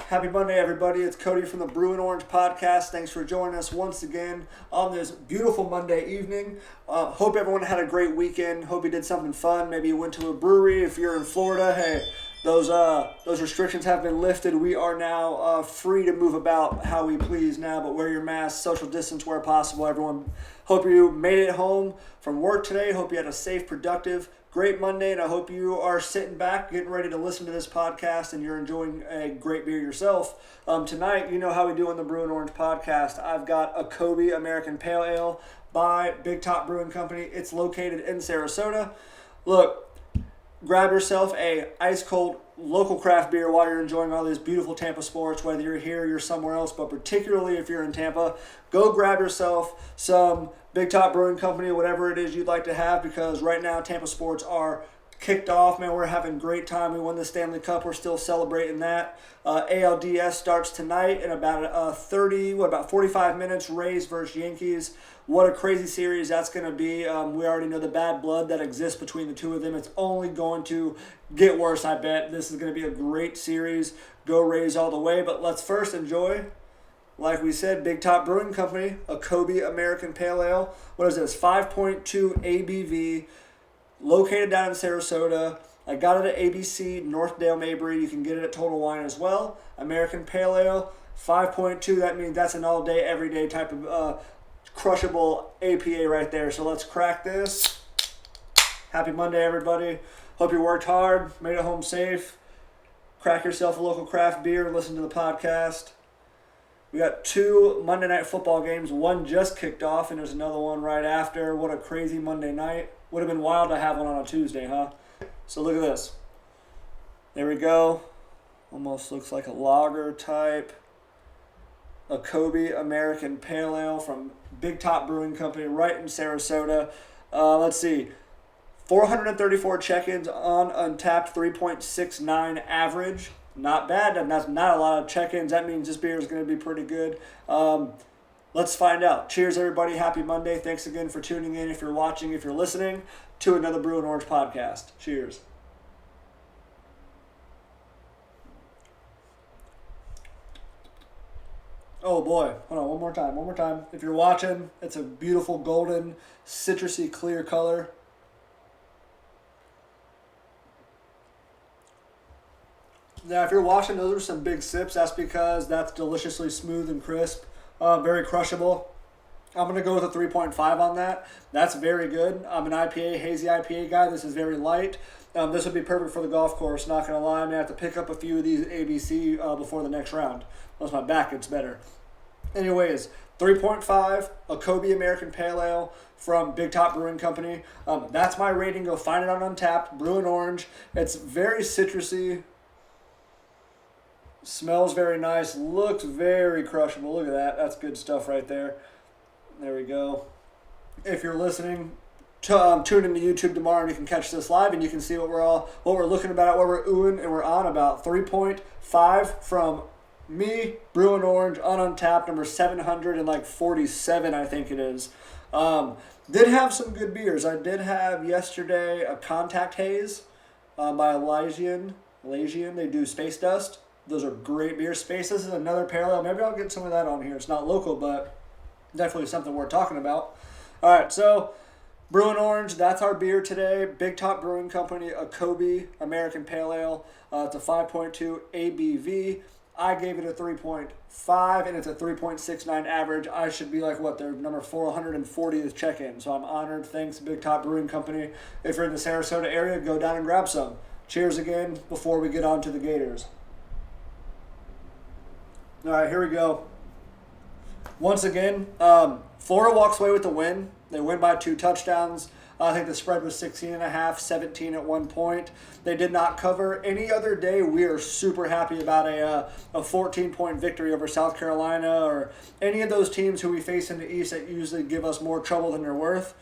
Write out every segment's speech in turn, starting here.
Happy Monday, everybody. It's Cody from the Brew and Orange podcast. Thanks for joining us once again on this beautiful Monday evening. Hope everyone had a great weekend. Hope you did something fun. Maybe you went to a brewery. If you're in Florida, hey, those restrictions have been lifted. We are now free to move about how we please now, but wear your mask, social distance where possible. Everyone, hope you made it home from work today. Hope you had a safe, productive, great Monday, and I hope you are sitting back, getting ready to listen to this podcast, and you're enjoying a great beer yourself. Tonight, you know how we do on the Brew and Orange podcast. I've got a Kobe American Pale Ale by Big Top Brewing Company. It's located in Sarasota. Look, grab yourself a ice cold local craft beer while you're enjoying all these beautiful Tampa sports, whether you're here or you're somewhere else, but particularly if you're in Tampa, go grab yourself some Big Top Brewing Company, whatever it is you'd like to have, because right now Tampa sports are kicked off. Man, we're having a great time. We won the Stanley Cup. We're still celebrating that. ALDS starts tonight in about 45 minutes. Rays versus Yankees. What a crazy series that's going to be. We already know the bad blood that exists between the two of them. It's only going to get worse, I bet. This is going to be a great series. Go Rays all the way. But let's first enjoy, like we said, Big Top Brewing Company, a Kobe American Pale Ale. What is this? 5.2 ABV, located down in Sarasota. I got it at ABC, Northdale Mabry. You can get it at Total Wine as well. American Pale Ale, 5.2. That means that's an all-day, everyday type of crushable APA right there. So let's crack this. Happy Monday, everybody. Hope you worked hard, made it home safe. Crack yourself a local craft beer and listen to the podcast. We got 2 Monday Night Football games. One just kicked off, and there's another one right after. What a crazy Monday night. Would have been wild to have one on a Tuesday, huh? So look at this. There we go. Almost looks like a lager type. A Kobe American Pale Ale from Big Top Brewing Company right in Sarasota. Let's see. 434 check-ins on Untapped, 3.69 average. Not bad, and that's not a lot of check-ins. That means this beer is going to be pretty good. Let's find out. Cheers, everybody. Happy Monday. Thanks again for tuning in, if you're watching, if you're listening, to another Brew and Orange podcast. Cheers. Oh, boy. Hold on, one more time. If you're watching, it's a beautiful golden, citrusy, clear color. Now, if you're watching, those are some big sips. That's because that's deliciously smooth and crisp. Very crushable. I'm going to go with a 3.5 on that. That's very good. I'm an IPA, hazy IPA guy. This is very light. This would be perfect for the golf course. Not going to lie, I'm going to have to pick up a few of these ABC before the next round. Once my back gets better. Anyways, 3.5, a Kobe American Pale Ale from Big Top Brewing Company. That's my rating. Go find it on Untapped. Brew and Orange. It's very citrusy. Smells very nice. Looks very crushable. Look at that. That's good stuff right there. There we go. If you're listening, tune into YouTube tomorrow and you can catch this live and you can see what we're looking about, what we're oohing and we're on about. 3.5 from me, Brew and Orange, on Untapped, number 747, I think it is. Did have some good beers. I did have yesterday a Contact Haze by Elysian. They do Space Dust. Those are great beers. Space Dust is another parallel. Maybe I'll get some of that on here. It's not local, but definitely something worth talking about. All right, so Brew and Orange, that's our beer today. Big Top Brewing Company, a Kobe American Pale Ale. It's a 5.2 ABV. I gave it a 3.5, and it's a 3.69 average. I should be like, their number 440th check-in. So I'm honored. Thanks, Big Top Brewing Company. If you're in the Sarasota area, go down and grab some. Cheers again before we get on to the Gators. All right, here we go. Once again, Florida walks away with the win. They win by 2 touchdowns. I think the spread was 16.5, 17 at one point. They did not cover. Any other day, we are super happy about a 14-point victory over South Carolina or any of those teams who we face in the East that usually give us more trouble than they're worth.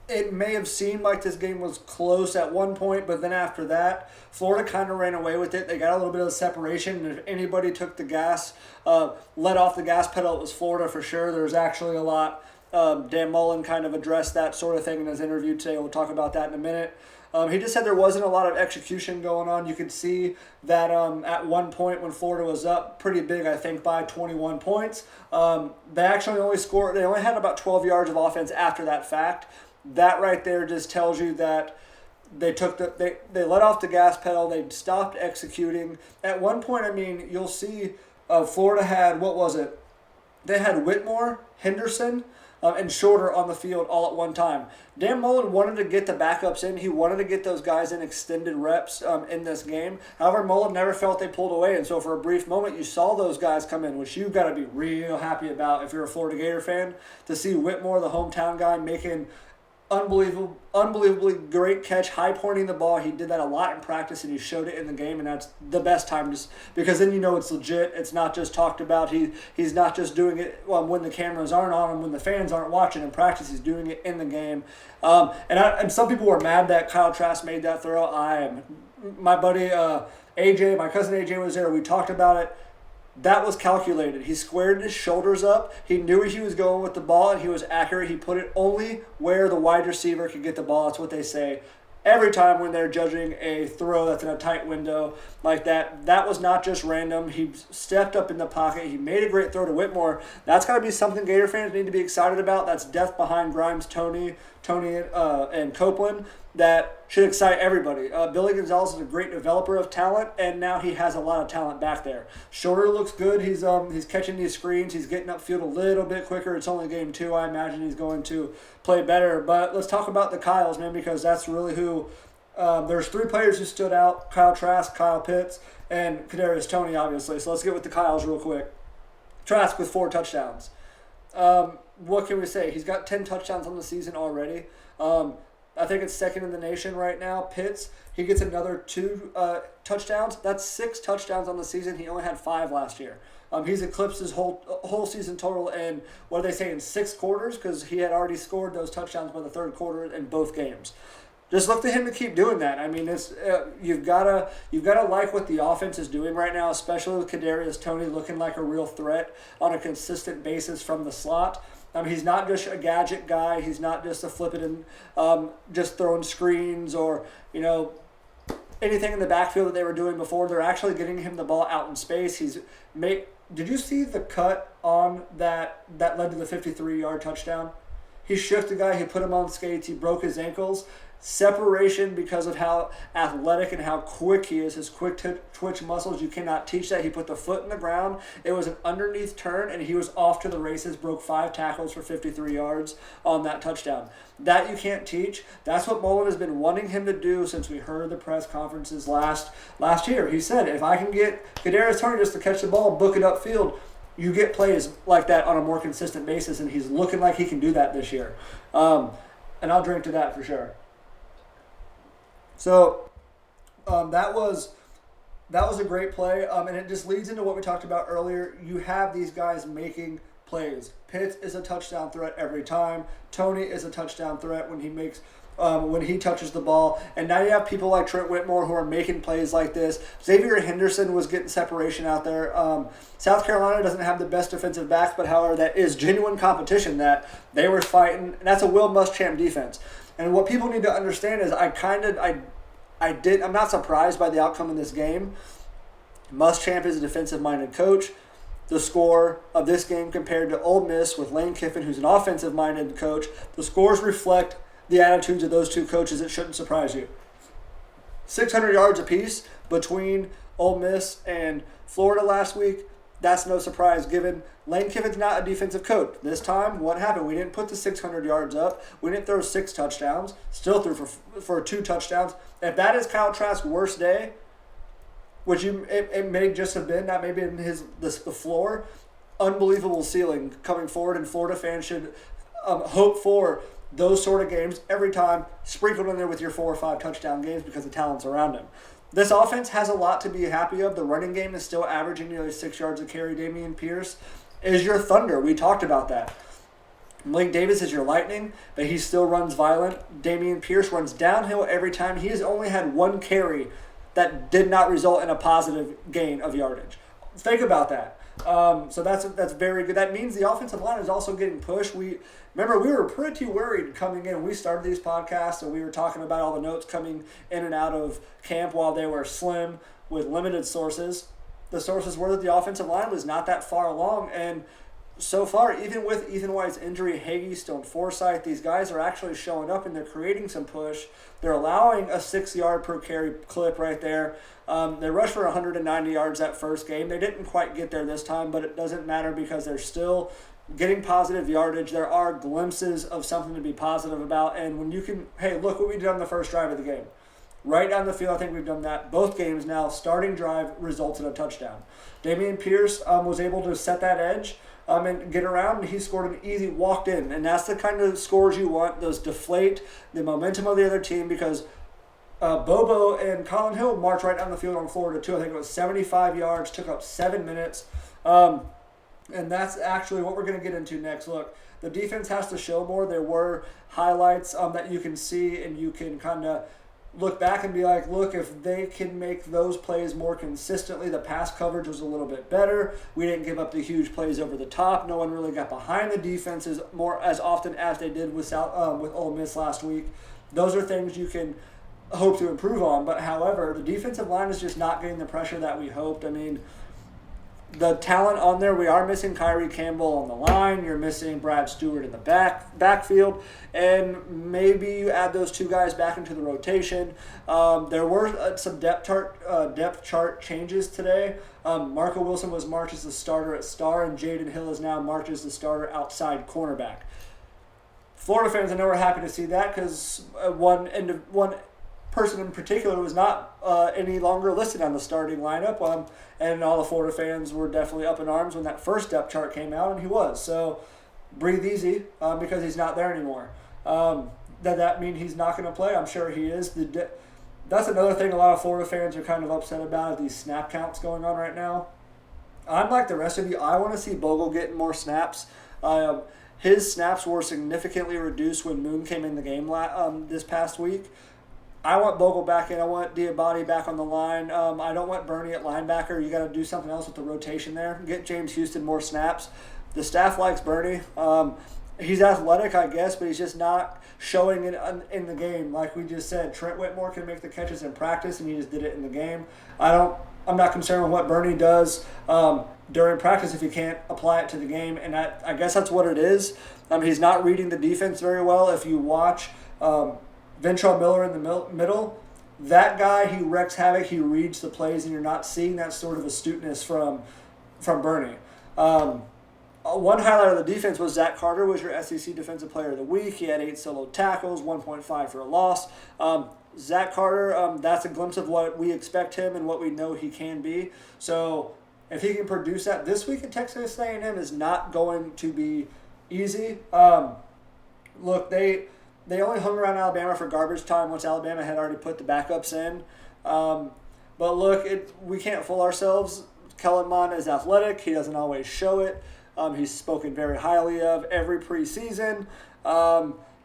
It may have seemed like this game was close at one point, but then after that, Florida kind of ran away with it. They got a little bit of separation, and if anybody took the gas, let off the gas pedal, it was Florida for sure. There was actually a lot. Dan Mullen kind of addressed that sort of thing in his interview today. We'll talk about that in a minute. He just said there wasn't a lot of execution going on. You could see that at one point when Florida was up pretty big, I think by 21 points, they actually only scored. They only had about 12 yards of offense after that fact. That right there just tells you that they let off the gas pedal. They stopped executing. At one point, I mean, you'll see Florida had, what was it? They had Whitmore, Henderson, and Shorter on the field all at one time. Dan Mullen wanted to get the backups in. He wanted to get those guys in extended reps in this game. However, Mullen never felt they pulled away, and so for a brief moment, you saw those guys come in, which you've got to be real happy about if you're a Florida Gator fan, to see Whitmore, the hometown guy, making unbelievably great catch, high pointing the ball. He did that a lot in practice, and he showed it in the game, and that's the best time, just because then you know it's legit. It's not just talked about. He's not just doing it when the cameras aren't on him, when the fans aren't watching in practice. He's doing it in the game. And some people were mad that Kyle Trask made that throw. I am. My buddy AJ, my cousin AJ was there. We talked about it. That was calculated. He squared his shoulders up. He knew where he was going with the ball, and he was accurate. He put it only where the wide receiver could get the ball. That's what they say every time when they're judging a throw that's in a tight window like that. That was not just random. He stepped up in the pocket. He made a great throw to Whitmore. That's got to be something Gator fans need to be excited about. That's depth behind Grimes, Tony, and Copeland. That should excite everybody. Billy Gonzalez is a great developer of talent, and now he has a lot of talent back there. Shorter looks good. He's catching these screens. He's getting upfield a little bit quicker. It's only game 2. I imagine he's going to play better. But let's talk about the Kyles, man, because that's really who. There's 3 players who stood out: Kyle Trask, Kyle Pitts, and Kadarius Toney, obviously. So let's get with the Kyles real quick. Trask with 4 touchdowns. What can we say? He's got 10 touchdowns on the season already. I think it's second in the nation right now. Pitts, he gets another 2 touchdowns. That's 6 touchdowns on the season. He only had 5 last year. He's eclipsed his whole season total in, what do they say, in 6 quarters, because he had already scored those touchdowns by the third quarter in both games. Just look to him to keep doing that. I mean, it's you've gotta like what the offense is doing right now, especially with Kadarius Toney looking like a real threat on a consistent basis from the slot. He's not just a gadget guy. He's not just a flip it and just throwing screens or, anything in the backfield that they were doing before. They're actually getting him the ball out in space. Did you see the cut on that led to the 53-yard touchdown? He shook the guy. He put him on skates. He broke his ankles. Separation because of how athletic and how quick he is, his quick twitch muscles, you cannot teach that. He put the foot in the ground. It was an underneath turn, and he was off to the races, broke 5 tackles for 53 yards on that touchdown. That you can't teach. That's what Mullen has been wanting him to do since we heard the press conferences last year. He said, if I can get Kadarius Toney just to catch the ball, book it upfield, you get plays like that on a more consistent basis, and he's looking like he can do that this year. And I'll drink to that for sure. So that was a great play, and it just leads into what we talked about earlier. You have these guys making plays. Pitts is a touchdown threat every time. Toney is a touchdown threat when he touches the ball. And now you have people like Trent Whitmore who are making plays like this. Xavier Henderson was getting separation out there. South Carolina doesn't have the best defensive backs, but however, that is genuine competition that they were fighting. And that's a Will Muschamp defense. And what people need to understand is I'm not surprised by the outcome in this game. Muschamp is a defensive-minded coach. The score of this game compared to Ole Miss with Lane Kiffin, who's an offensive-minded coach, the scores reflect the attitudes of those 2 coaches. It shouldn't surprise you. 600 yards apiece between Ole Miss and Florida last week. That's no surprise given Lane Kiffin's not a defensive coach. This time, what happened? We didn't put the 600 yards up. We didn't throw 6 touchdowns. Still threw for 2 touchdowns. If that is Kyle Trask's worst day, which it may just have been, that may be the floor, unbelievable ceiling coming forward, and Florida fans should hope for those sort of games every time, sprinkled in there with your 4 or 5 touchdown games because the talent's around him. This offense has a lot to be happy of. The running game is still averaging nearly 6 yards a carry. Dameon Pierce is your thunder. We talked about that. Malik Davis is your lightning, but he still runs violent. Dameon Pierce runs downhill every time. He has only had 1 carry that did not result in a positive gain of yardage. Think about that. So that's very good. That means the offensive line is also getting pushed. Remember, we were pretty worried coming in. We started these podcasts, and we were talking about all the notes coming in and out of camp while they were slim with limited sources. The sources were that the offensive line was not that far along, and so far, even with Ethan White's injury, Hagee, Stone, Forsythe, these guys are actually showing up and they're creating some push. They're allowing a 6-yard per carry clip right there. They rushed for 190 yards that first game. They didn't quite get there this time, but it doesn't matter because they're still getting positive yardage. There are glimpses of something to be positive about. And when you can, hey, look what we did on the first drive of the game. Right down the field, I think we've done that. Both games now, starting drive results in a touchdown. Dameon Pierce was able to set that edge and get around, and he scored an easy walked in. And that's the kind of scores you want. Those deflate the momentum of the other team because Bobo and Colin Hill marched right down the field on Florida, too. I think it was 75 yards, took up 7 minutes. And that's actually what we're going to get into next. Look, the defense has to show more. There were highlights that you can see, and you can kind of look back and be like, look, if they can make those plays more consistently, the pass coverage was a little bit better. We didn't give up the huge plays over the top. No one really got behind the defenses as often as they did with Ole Miss last week. Those are things you can hope to improve on. But however, the defensive line is just not getting the pressure that we hoped. I mean, the talent on there, we are missing Kyrie Campbell on the line. You're missing Brad Stewart in the backfield. And maybe you add those two guys back into the rotation. There were some depth chart changes today. Marco Wilson was marked as the starter at star, and Jaden Hill is now marked as the starter outside cornerback. Florida fans, I know, are happy to see that because one person in particular was not any longer listed on the starting lineup, and all the Florida fans were definitely up in arms when that first depth chart came out, and he was. So breathe easy because he's not there anymore. Does that mean he's not going to play? I'm sure he is. That's another thing a lot of Florida fans are kind of upset about, these snap counts going on right now. I'm like the rest of you. I want to see Bogle getting more snaps. His snaps were significantly reduced when Moon came in the game this past week. I want Bogle back in. I want Diabate back on the line. I don't want Bernie at linebacker. You got to do something else with the rotation there. Get James Houston more snaps. The staff likes Bernie. He's athletic, I guess, but he's just not showing it in the game. Like we just said, Trent Whitmore can make the catches in practice, and he just did it in the game. I'm not concerned with what Bernie does during practice if he can't apply it to the game, and I guess that's what it is. He's not reading the defense very well. If you watch Ventrell Miller in the middle, that guy, he wreaks havoc. He reads the plays, and you're not seeing that sort of astuteness from Bernie. One highlight of the defense was Zach Carter was your SEC Defensive Player of the Week. He had 8 solo tackles, 1.5 for a loss. Zach Carter, that's a glimpse of what we expect him and what we know he can be. So if he can produce that this week at Texas A&M is not going to be easy. Look, they only hung around Alabama for garbage time once Alabama had already put the backups in. But look, we can't fool ourselves. Kellen Mond is athletic. He doesn't always show it. He's spoken very highly of every preseason.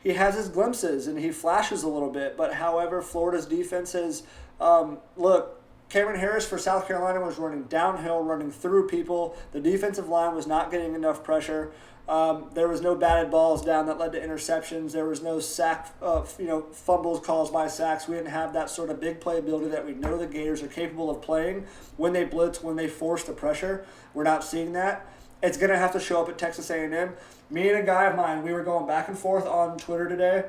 He has his glimpses and he flashes a little bit. But however, Florida's defense is, look, Cameron Harris for South Carolina was running downhill, running through people. The defensive line was not getting enough pressure. There was no batted balls down that led to interceptions. There was no fumbles caused by sacks. We didn't have that sort of big playability that we know the Gators are capable of playing when they blitz, when they force the pressure. We're not seeing that. It's going to have to show up at Texas A&M. Me and a guy of mine, we were going back and forth on Twitter today.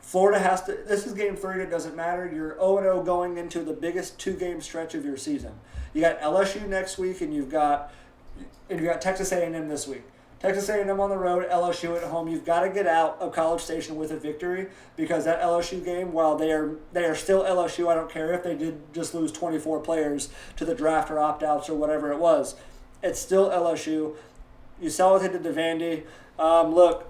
Florida has to – this is game 3 and it doesn't matter. You're 0-0 going into the biggest 2-game stretch of your season. You got LSU next week and you've got Texas A&M this week. Texas A&M on the road, LSU at home. You've got to get out of College Station with a victory because that LSU game, while they are still LSU, I don't care if they did just lose 24 players to the draft or opt-outs or whatever it was. It's still LSU. You saw what it did to Vandy. Look,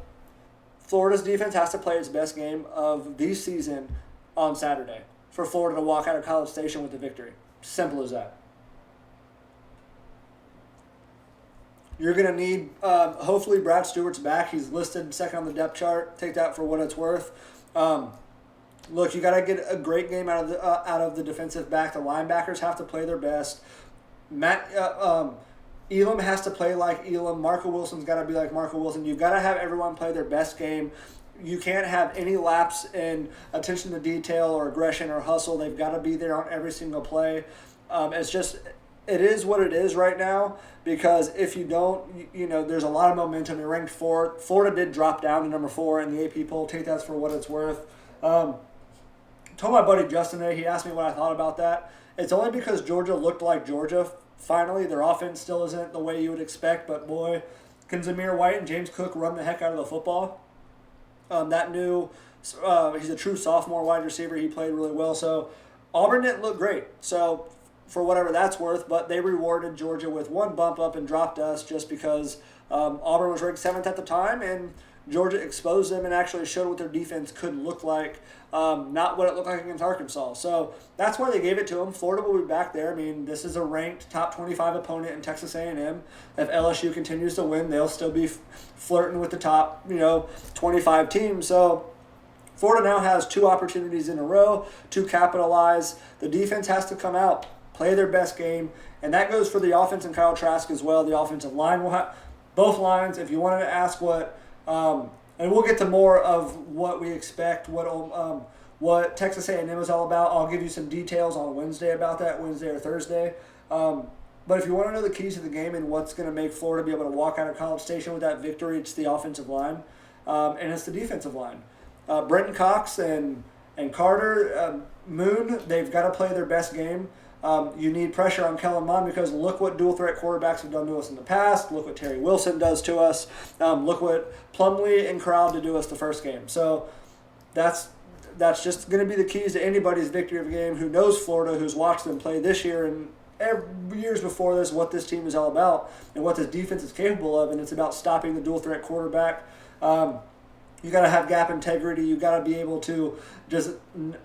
Florida's defense has to play its best game of the season on Saturday for Florida to walk out of College Station with a victory. Simple as that. You're going to need, hopefully Brad Stewart's back. He's listed second on the depth chart. Take that for what it's worth. Look, you got to get a great game out of the defensive back. The linebackers have to play their best. Elam has to play like Elam. Marco Wilson's got to be like Marco Wilson. You've got to have everyone play their best game. You can't have any lapse in attention to detail or aggression or hustle. They've got to be there on every single play. It is what it is right now, because if you don't, there's a lot of momentum. You're ranked 4th. Florida did drop down to number 4 in the AP poll. Take that for what it's worth. Told my buddy Justin today, he asked me what I thought about that. It's only because Georgia looked like Georgia. Finally, their offense still isn't the way you would expect, but boy, can Zamir White and James Cook run the heck out of the football. He's a true sophomore wide receiver. He played really well. So Auburn didn't look great. So for whatever that's worth, but they rewarded Georgia with one bump up and dropped us just because Auburn was ranked 7th at the time, and Georgia exposed them and actually showed what their defense could look like, not what it looked like against Arkansas. So that's why they gave it to them. Florida will be back there. I mean, this is a ranked top 25 opponent in Texas A&M. If LSU continues to win, they'll still be flirting with the top, 25 teams. So Florida now has 2 opportunities in a row to capitalize. The defense has to come out, play their best game, and that goes for the offense and Kyle Trask as well. The offensive line will have both lines. If you wanted to ask and we'll get to more of what we expect, what Texas A&M is all about. I'll give you some details on Wednesday about that, Wednesday or Thursday. But if you want to know the keys to the game and what's going to make Florida be able to walk out of College Station with that victory, it's the offensive line, and it's the defensive line. Brenton Cox and Carter Moon, they've got to play their best game. You need pressure on Kellen Mond, because look what dual threat quarterbacks have done to us in the past. Look what Terry Wilson does to us. Look what Plumlee and Corral did to us the first game. So that's just going to be the keys to anybody's victory of a game who knows Florida, who's watched them play this year and years before this, what this team is all about and what this defense is capable of. And it's about stopping the dual threat quarterback. You got to have gap integrity. You got to be able to just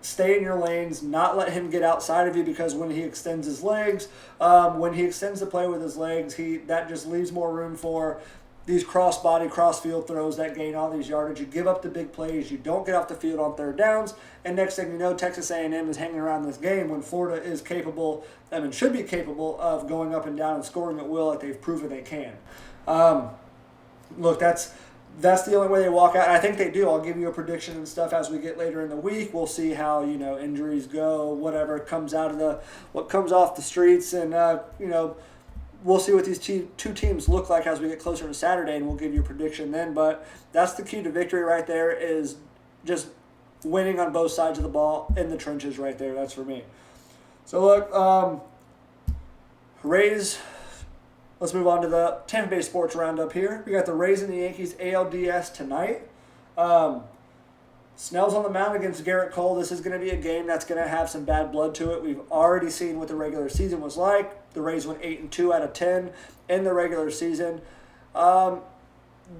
stay in your lanes, not let him get outside of you, because when he extends his legs, when he extends the play with his legs, that just leaves more room for these cross-body, cross-field throws that gain all these yardage. You give up the big plays. You don't get off the field on 3rd downs. And next thing you know, Texas A&M is hanging around this game when Florida is capable, and should be capable, of going up and down and scoring at will like they've proven they can. Look, that's the only way they walk out. I think they do. I'll give you a prediction and stuff as we get later in the week. We'll see how, injuries go, whatever comes out of what comes off the streets, and we'll see what these two teams look like as we get closer to Saturday, and we'll give you a prediction then. But that's the key to victory right there, is just winning on both sides of the ball in the trenches right there. That's for me. So look, Rays. Let's move on to the Tampa Bay Sports Roundup here. We got the Rays and the Yankees ALDS tonight. Snell's on the mound against Garrett Cole. This is going to be a game that's going to have some bad blood to it. We've already seen what the regular season was like. The Rays went 8-2 out of 10 in the regular season. The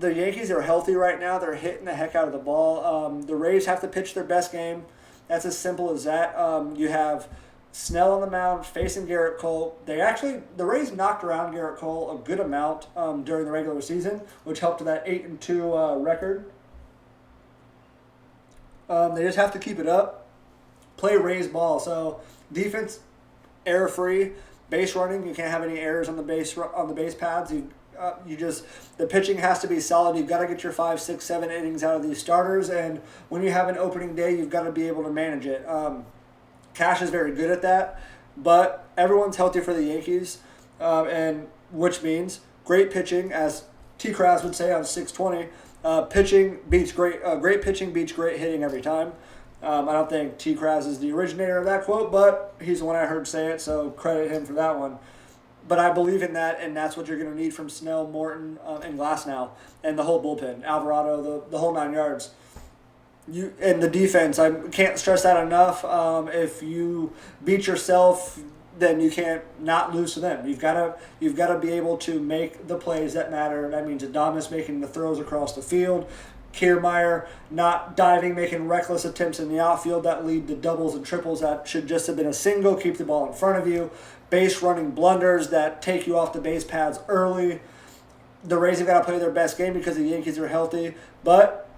Yankees are healthy right now. They're hitting the heck out of the ball. The Rays have to pitch their best game. That's as simple as that. You have Snell on the mound facing Garrett Cole. The Rays knocked around Garrett Cole a good amount during the regular season, which helped to that 8-2 record. They just have to keep it up, play Rays ball. So defense, error free, base running. You can't have any errors on the base paths. The pitching has to be solid. You've got to get your 5, 6, 7 innings out of these starters, and when you have an opening day, you've got to be able to manage it. Cash is very good at that, but everyone's healthy for the Yankees, and which means great pitching, as T. Kraz would say on 620. Pitching beats great. Great pitching beats great hitting every time. I don't think T. Kraz is the originator of that quote, but he's the one I heard say it, so credit him for that one. But I believe in that, and that's what you're going to need from Snell, Morton, and Glasnow, and the whole bullpen, Alvarado, the whole 9 yards. And the defense, I can't stress that enough. If you beat yourself, then you can't not lose to them. You've got to be able to make the plays that matter. That means Adames making the throws across the field, Kiermaier not diving, making reckless attempts in the outfield that lead to doubles and triples that should just have been a single. Keep the ball in front of you. Base running blunders that take you off the base paths early. The Rays have got to play their best game because the Yankees are healthy. But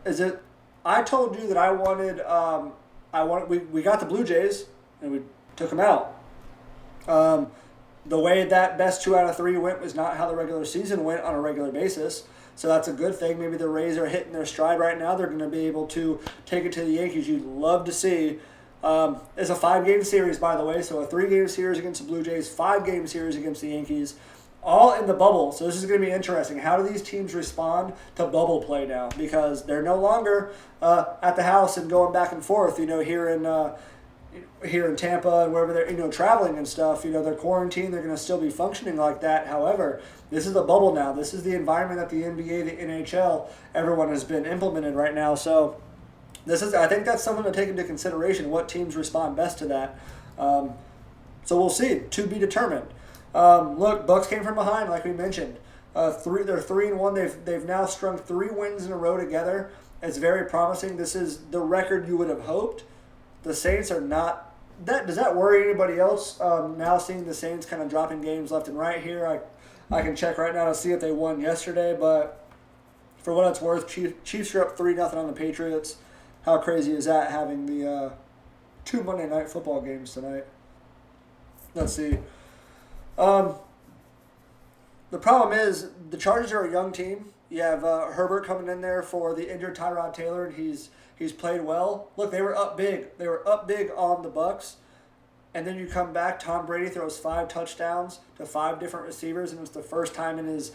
I told you that I wanted. We got the Blue Jays and we took them out. the way that best 2 out of 3 went was not how the regular season went on a regular basis. So that's a good thing. Maybe the Rays are hitting their stride right now. They're going to be able to take it to the Yankees. You'd love to see. It's a 5-game series, by the way. So a 3-game series against the Blue Jays, 5-game series against the Yankees, all in the bubble. So this is going to be interesting. How do these teams respond to bubble play now? Because they're no longer at the house and going back and forth, here in Tampa and wherever they're, traveling and stuff. They're quarantined. They're going to still be functioning like that. However, this is the bubble now. This is the environment that the NBA, the NHL, everyone has been implemented right now. So I think that's something to take into consideration, what teams respond best to that. So we'll see. To be determined. Look, Bucks came from behind, like we mentioned. They're 3-1. They've now strung 3 wins in a row together. It's very promising. This is the record you would have hoped. The Saints are not. Does that worry anybody else? Now seeing the Saints kind of dropping games left and right here, I can check right now to see if they won yesterday. But for what it's worth, Chiefs are up 3-0 on the Patriots. How crazy is that, having the 2 Monday Night Football games tonight? Let's see. The problem is the Chargers are a young team. You have Herbert coming in there for the injured Tyrod Taylor, and he's played well. Look, they were up big. They were up big on the Bucks. And then you come back, Tom Brady throws 5 touchdowns to 5 different receivers, and it's the first time in his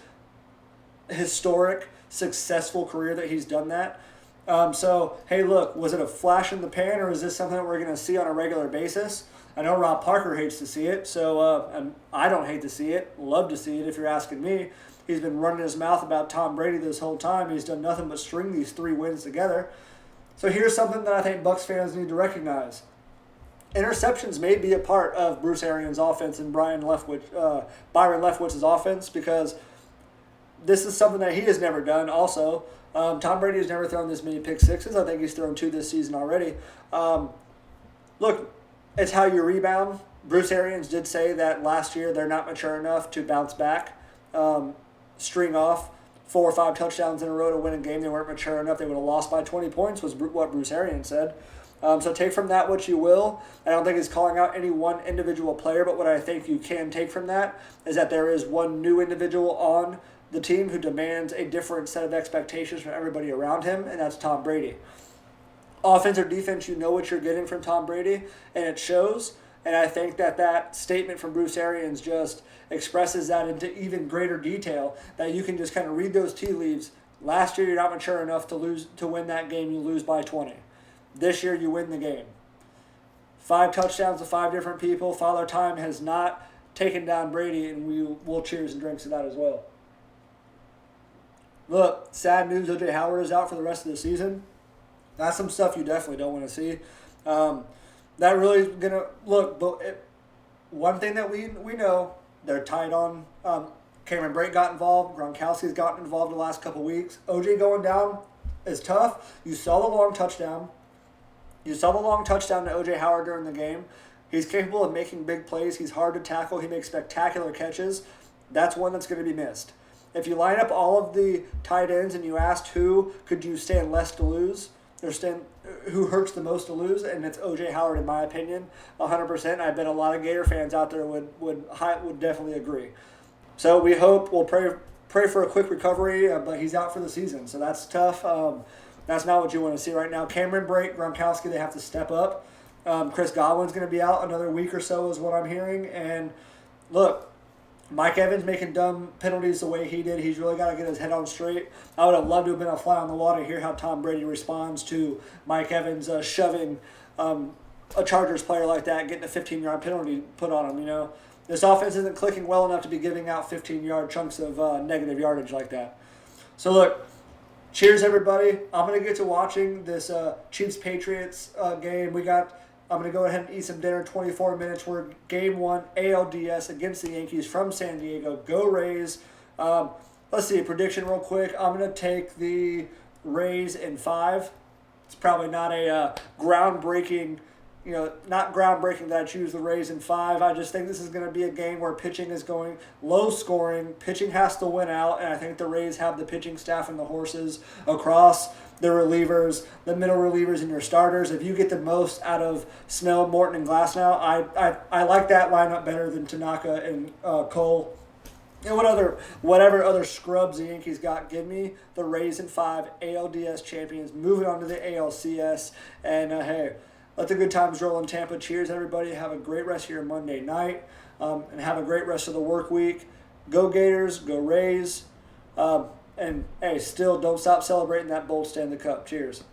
historic, successful career that he's done that. So, hey, look, was it a flash in the pan, or is this something that we're going to see on a regular basis? I know Rob Parker hates to see it, so and I don't hate to see it. Love to see it, if you're asking me. He's been running his mouth about Tom Brady this whole time. He's done nothing but string these 3 wins together. So here's something that I think Bucs fans need to recognize. Interceptions may be a part of Bruce Arians' offense and Byron Leftwich's offense, because this is something that he has never done also. Tom Brady has never thrown this many pick sixes. I think he's thrown 2 this season already. Look, it's how you rebound. Bruce Arians did say that last year they're not mature enough to bounce back, string off 4 or 5 touchdowns in a row to win a game. They weren't mature enough. They would have lost by 20 points, was what Bruce Arians said. So take from that what you will. I don't think he's calling out any one individual player, but what I think you can take from that is that there is one new individual on the team who demands a different set of expectations from everybody around him, and that's Tom Brady. Offense or defense, you know what you're getting from Tom Brady, and it shows. And I think that statement from Bruce Arians just expresses that into even greater detail, that you can just kind of read those tea leaves. Last year, you're not mature enough to win that game. You lose by 20. This year, you win the game. 5 touchdowns to 5 different people. Father Time has not taken down Brady, and we'll cheers and drinks to that as well. Look, sad news, O.J. Howard is out for the rest of the season. That's some stuff you definitely don't want to see. That really is going to look. But one thing that we know, they're tight on. Cameron Brate got involved. Gronkowski's gotten involved the last couple weeks. OJ going down is tough. You saw the long touchdown. You saw the long touchdown to O.J. Howard during the game. He's capable of making big plays. He's hard to tackle. He makes spectacular catches. That's one that's going to be missed. If you line up all of the tight ends and you asked who could you stand less to lose, or who hurts the most to lose, and it's O.J. Howard in my opinion, 100%. I bet a lot of Gator fans out there would definitely agree. So we'll pray for a quick recovery, but he's out for the season, so that's tough. That's not what you want to see right now. Cameron Brate, Gronkowski, they have to step up. Chris Godwin's going to be out another week or so is what I'm hearing. And look, Mike Evans making dumb penalties the way he did. He's really got to get his head on straight. I would have loved to have been a fly on the wall to hear how Tom Brady responds to Mike Evans shoving a Chargers player like that, getting a 15-yard penalty put on him, This offense isn't clicking well enough to be giving out 15-yard chunks of negative yardage like that. So look, cheers everybody. I'm going to get to watching this Chiefs-Patriots game. I'm going to go ahead and eat some dinner in 24 minutes. We're Game 1 ALDS against the Yankees from San Diego. Go Rays. Let's see, a prediction real quick. I'm going to take the Rays in 5. It's probably not a groundbreaking not groundbreaking that I choose the Rays in 5. I just think this is going to be a game where pitching is going low scoring. Pitching has to win out, and I think the Rays have the pitching staff and the horses across the relievers, the middle relievers, and your starters. If you get the most out of Snell, Morton, and Glasnow, I like that lineup better than Tanaka and Cole. And whatever other scrubs the Yankees got, give me the Rays in 5, ALDS champions, moving on to the ALCS, and hey, let the good times roll in Tampa. Cheers, everybody. Have a great rest of your Monday night, and have a great rest of the work week. Go Gators, go Rays, and hey, still don't stop celebrating that bold Stanley Cup. Cheers.